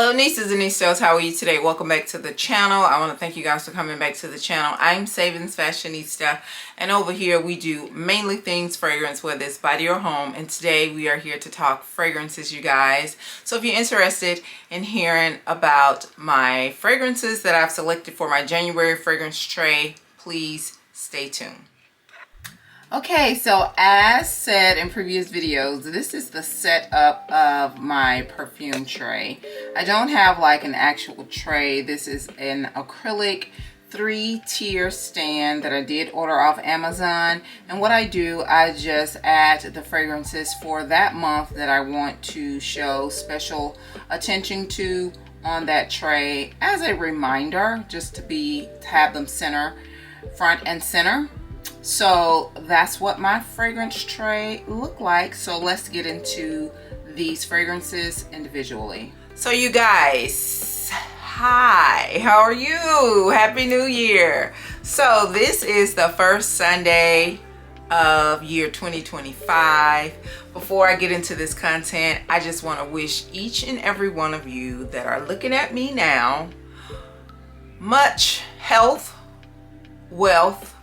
Hello Nistas and Nistas, how are you today? Welcome back to the channel. I want to thank you guys for coming back to the channel. I'm SavingsFashionista, and over here we do mainly things fragrance, whether it's body or home, and today we are here to talk fragrances, you guys. So if you're interested in hearing about my fragrances that I've selected for my January fragrance tray, please stay tuned. Okay, so as said in previous videos, this is the setup of my perfume tray. I don't have like an actual tray. This is an acrylic 3-tier stand that I did order off Amazon. And what I do, I just add the fragrances for that month that I want to show special attention to on that tray as a reminder, just to have them front and center. So that's what my fragrance tray look like. So let's get into these fragrances individually. So you guys, hi, how are you? Happy New Year. So this is the first Sunday of year 2025. Before I get into this content, I just want to wish each and every one of you that are looking at me now much health, wealth,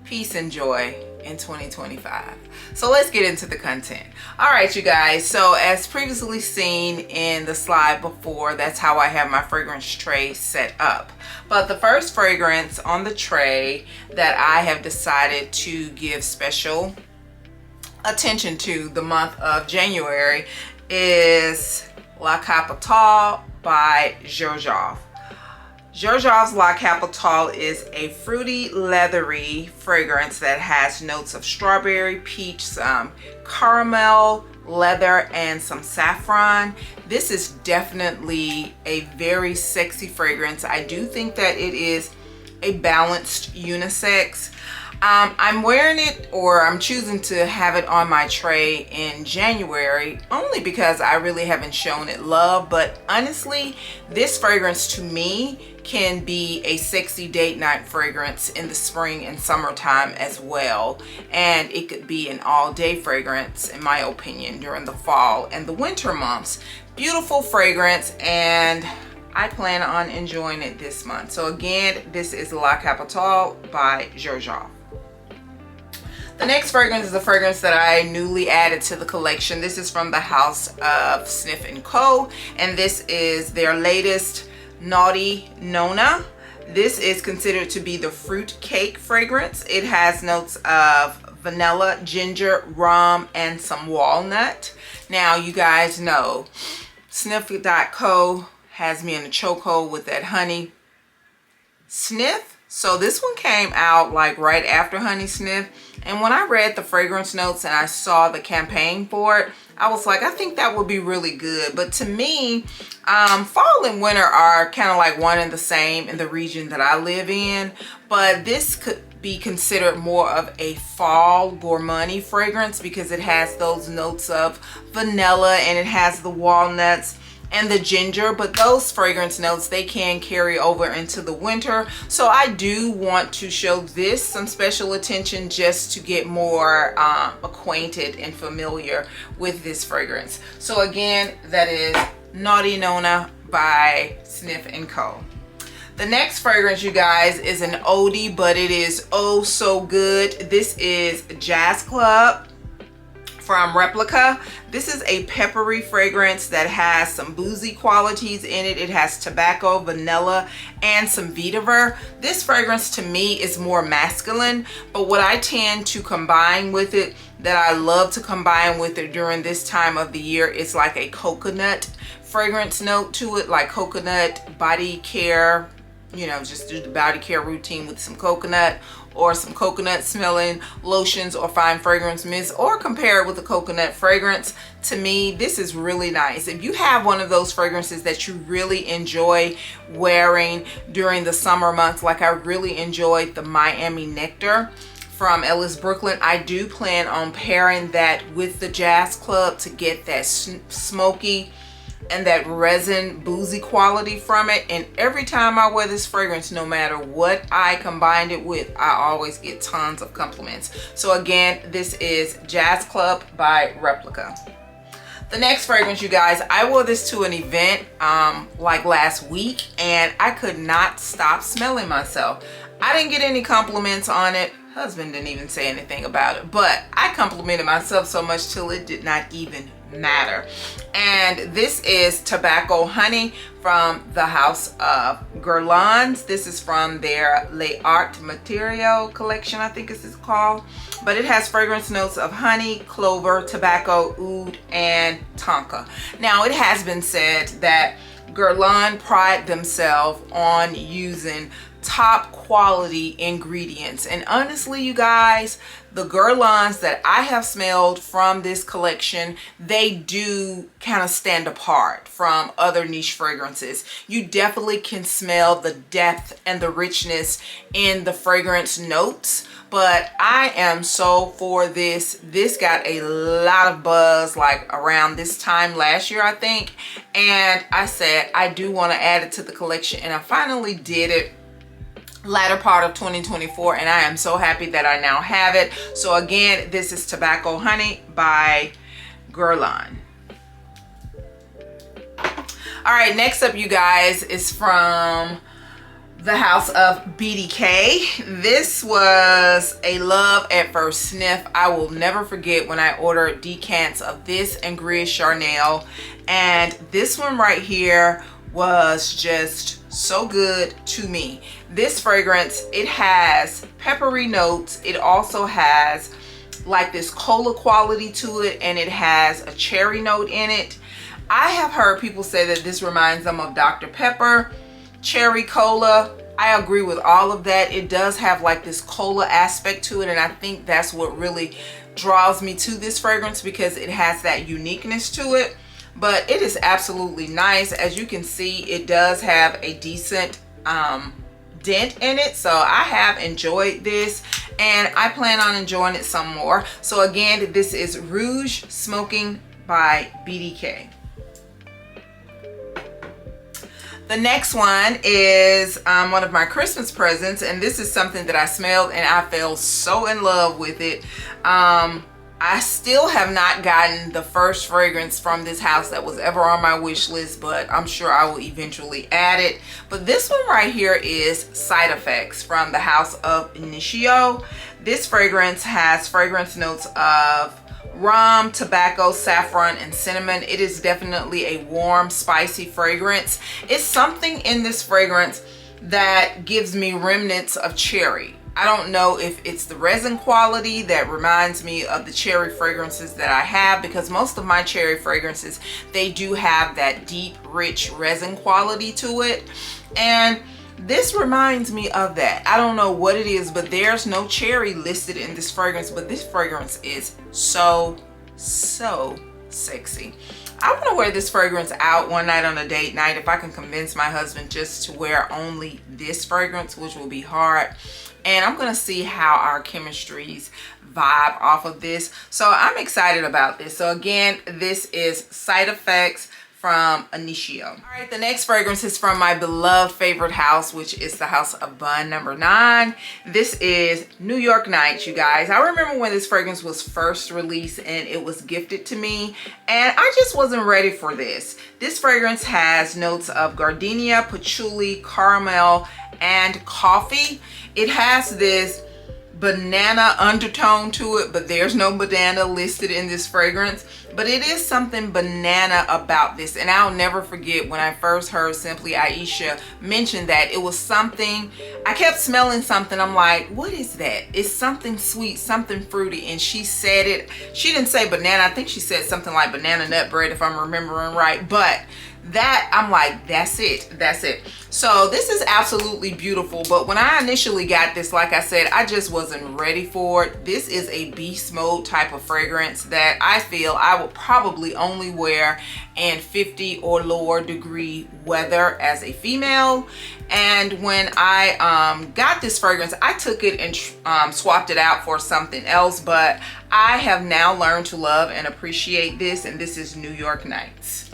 peace and joy in 2025. So let's get into the content. All right, you guys, so as previously seen in the slide before, that's how I have my fragrance tray set up. But the first fragrance on the tray that I have decided to give special attention to the month of January is LaCapitale by Xerjoff. Xerjoff's LaCapitale is a fruity, leathery fragrance that has notes of strawberry, peach, some caramel, leather, and some saffron. This is definitely a very sexy fragrance. I do think that it is a balanced unisex. I'm wearing it, or I'm choosing to have it on my tray in January only because I really haven't shown it love. But honestly, this fragrance to me can be a sexy date night fragrance in the spring and summertime as well. And it could be an all-day fragrance, in my opinion, during the fall and the winter months. Beautiful fragrance, and I plan on enjoying it this month. So again, this is LaCapitale by Xerjoff. The next fragrance is a fragrance that I newly added to the collection. This is from the house of Sniff & Co. And this is their latest Naughty Nona. This is considered to be the fruit cake fragrance. It has notes of vanilla, ginger, rum, and some walnut. Now, you guys know Sniff.co has me in a chokehold with that honey sniff. So this one came out like right after Honey Sniff. And when I read the fragrance notes and I saw the campaign for it, I was like, I think that would be really good. But to me, fall and winter are kind of like one and the same in the region that I live in. But this could be considered more of a fall gourmand fragrance because it has those notes of vanilla and it has the walnuts and the ginger, but those fragrance notes, they can carry over into the winter. So I do want to show this some special attention just to get more acquainted and familiar with this fragrance. So again, that is Naughty Nona by Sniff & Co. The next fragrance, you guys, is an oldie, but it is oh so good. This is Jazz Club from Replica. This is a peppery fragrance that has some boozy qualities in it. It has tobacco, vanilla, and some vetiver. This fragrance to me is more masculine, but what I tend to combine with it, that I love to combine with it during this time of the year, is like a coconut fragrance note to it, like coconut body care, you know, just do the body care routine with some coconut, or some coconut smelling lotions or fine fragrance mist, or compare it with a coconut fragrance. To me, this is really nice. If you have one of those fragrances that you really enjoy wearing during the summer months, like I really enjoyed the Miami Nectar from Ellis Brooklyn, I do plan on pairing that with the Jazz Club to get that smoky and that resin boozy quality from it. And every time I wear this fragrance, no matter what I combined it with, I always get tons of compliments. So again, this is Jazz Club by Replica. The next fragrance, you guys, I wore this to an event like last week, and I could not stop smelling myself. I didn't get any compliments on it. Husband didn't even say anything about it, but I complimented myself so much till it did not even matter. And this is Tabacco Honey from the house of Guerlain. This is from their L'Art Material collection, I think it's called. But it has fragrance notes of honey, clover, tobacco, oud, and tonka. Now, it has been said that Guerlain pride themselves on using top quality ingredients, and honestly, you guys, the Guerlains that I have smelled from this collection, they do kind of stand apart from other niche fragrances. You definitely can smell the depth and the richness in the fragrance notes, but I am so for this. This got a lot of buzz like around this time last year, I think, and I said I do want to add it to the collection, and I finally did it latter part of 2024, and I am so happy that I now have it. So again, this is Tabacco Honey by Guerlain. All right, next up, you guys, is from the house of BDK. This was a love at first sniff. I will never forget when I ordered decants of this and Gris Charnel, and this one right here was just so good to me. This fragrance, it has peppery notes. It also has like this cola quality to it, and it has a cherry note in it. I have heard people say that this reminds them of Dr. Pepper, cherry cola. I agree with all of that. It does have like this cola aspect to it, and I think that's what really draws me to this fragrance, because it has that uniqueness to it. But it is absolutely nice. As you can see, it does have a decent dent in it, so I have enjoyed this, and I plan on enjoying it some more. So again, this is Rouge Smoking by BDK. The next one is one of my Christmas presents, and this is something that I smelled and I fell so in love with it. I still have not gotten the first fragrance from this house that was ever on my wish list, but I'm sure I will eventually add it. But this one right here is Side Effects from the house of Initio. This fragrance has fragrance notes of rum, tobacco, saffron, and cinnamon. It is definitely a warm, spicy fragrance. It's something in this fragrance that gives me remnants of cherry. I don't know if it's the resin quality that reminds me of the cherry fragrances that I have, because most of my cherry fragrances, they do have that deep, rich resin quality to it. And this reminds me of that. I don't know what it is, but there's no cherry listed in this fragrance, but this fragrance is so sexy. I want to wear this fragrance out one night on a date night, if I can convince my husband just to wear only this fragrance, which will be hard. And I'm gonna see how our chemistries vibe off of this. So I'm excited about this. So again, this is Side Effects from Initio. All right, the next fragrance is from my beloved favorite house, which is the house of Bun number 9. This is New York Nights, you guys. I remember when this fragrance was first released and it was gifted to me, and I just wasn't ready for this. This fragrance has notes of gardenia, patchouli, caramel, and coffee. It has this banana undertone to it, but there's no banana listed in this fragrance. But it is something banana about this, and I'll never forget when I first heard Simply Aisha mention that. It was something, I kept smelling something, I'm like, what is that? It's something sweet, something fruity, and she said it. She didn't say banana, I think she said something like banana nut bread, if I'm remembering right, but that, I'm like, that's it, that's it. So this is absolutely beautiful, but when I initially got this, like I said, I just wasn't ready for it. This is a beast mode type of fragrance that I feel I would probably only wear in 50 or lower degree weather as a female. And when I got this fragrance, I took it and swapped it out for something else, but I have now learned to love and appreciate this, and this is New York Nights.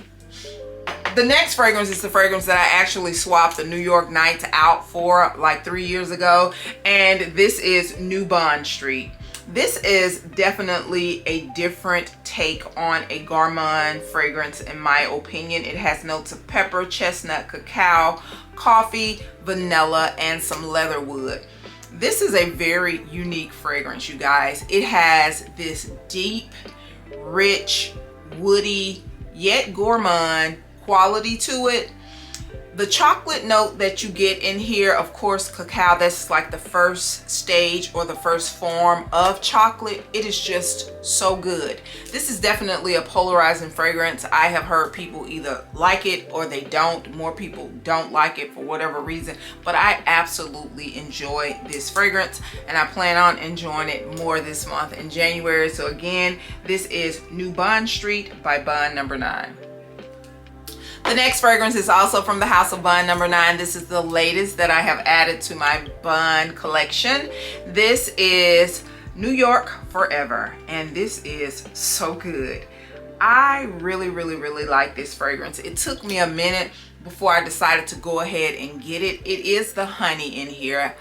The next fragrance is the fragrance that I actually swapped the New York Nights out for like 3 years ago, and this is New Bond Street. This is definitely a different take on a gourmand fragrance in my opinion. It has notes of pepper, chestnut, cacao, coffee, vanilla, and some leatherwood. This is a very unique fragrance, you guys. It has this deep, rich, woody, yet gourmand quality to it. The chocolate note that you get in here, of course, cacao, that's like the first stage or the first form of chocolate. It is just so good. This is definitely a polarizing fragrance. I have heard people either like it or they don't. More people don't like it for whatever reason, but I absolutely enjoy this fragrance and I plan on enjoying it more this month in January. So again, this is New Bond Street by Bond Number 9. The next fragrance is also from the house of Bond Number 9. This is the latest that I have added to my Bond collection. This is New York Forever, and this is so good. I really like this fragrance. It took me a minute before I decided to go ahead and get it. It is the honey in here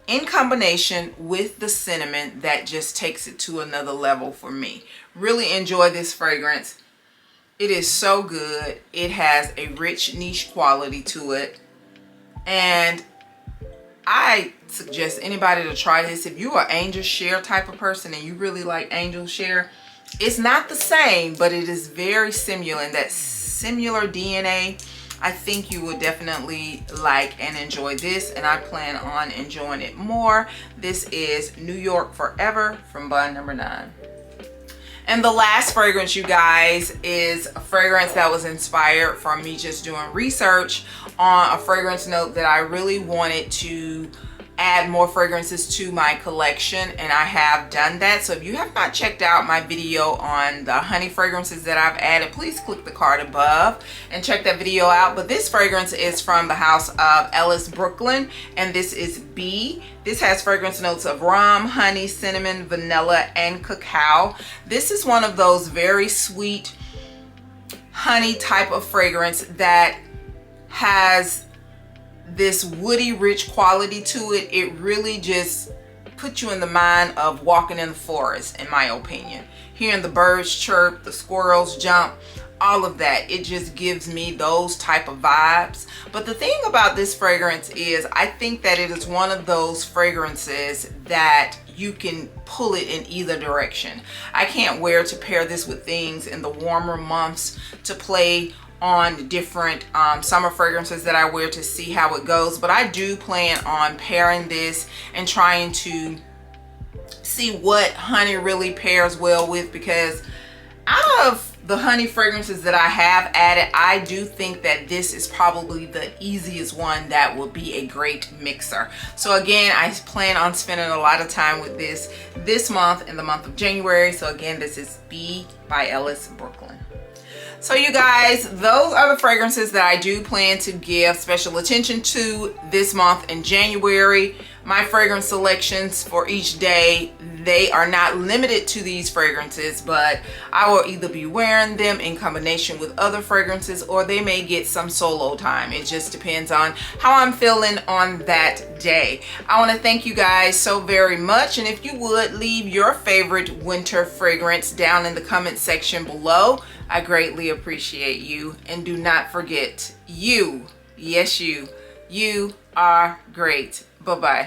in combination with the cinnamon that just takes it to another level for me. Really enjoy this fragrance. It is so good. It has a rich niche quality to it, and I suggest anybody to try this. If you're an angel share type of person and you really like angel share, it's not the same, but it is very similar in that similar DNA. I think you will definitely like and enjoy this, and I plan on enjoying it more. This is New York Forever from Bond Number 9. And the last fragrance, you guys, is a fragrance that was inspired from me just doing research on a fragrance note that I really wanted to add more fragrances to my collection, and I have done that. So if you have not checked out my video on the honey fragrances that I've added, please click the card above and check that video out. But this fragrance is from the house of Ellis Brooklyn, and this is B. This has fragrance notes of rum, honey, cinnamon, vanilla, and cacao. This is one of those very sweet honey type of fragrance that has this woody rich quality to it. It really just puts you in the mind of walking in the forest, in my opinion. Hearing the birds chirp, the squirrels jump, all of that. It just gives me those type of vibes. But the thing about this fragrance is I think that it is one of those fragrances that you can pull it in either direction. I can't wait to pair this with things in the warmer months, to play on different summer fragrances that I wear to see how it goes. But I do plan on pairing this and trying to see what honey really pairs well with, because out of the honey fragrances that I have added, I do think that this is probably the easiest one that will be a great mixer. So again, I plan on spending a lot of time with this month, in the month of January. So again, this is B by Ellis Brooklyn. So you guys, those are the fragrances that I do plan to give special attention to this month in January. My fragrance selections for each day, they are not limited to these fragrances, but I will either be wearing them in combination with other fragrances, or they may get some solo time. It just depends on how I'm feeling on that day. I want to thank you guys so very much, and if you would leave your favorite winter fragrance down in the comment section below, I greatly appreciate you. And do not forget, you, yes you are great. Bye-bye.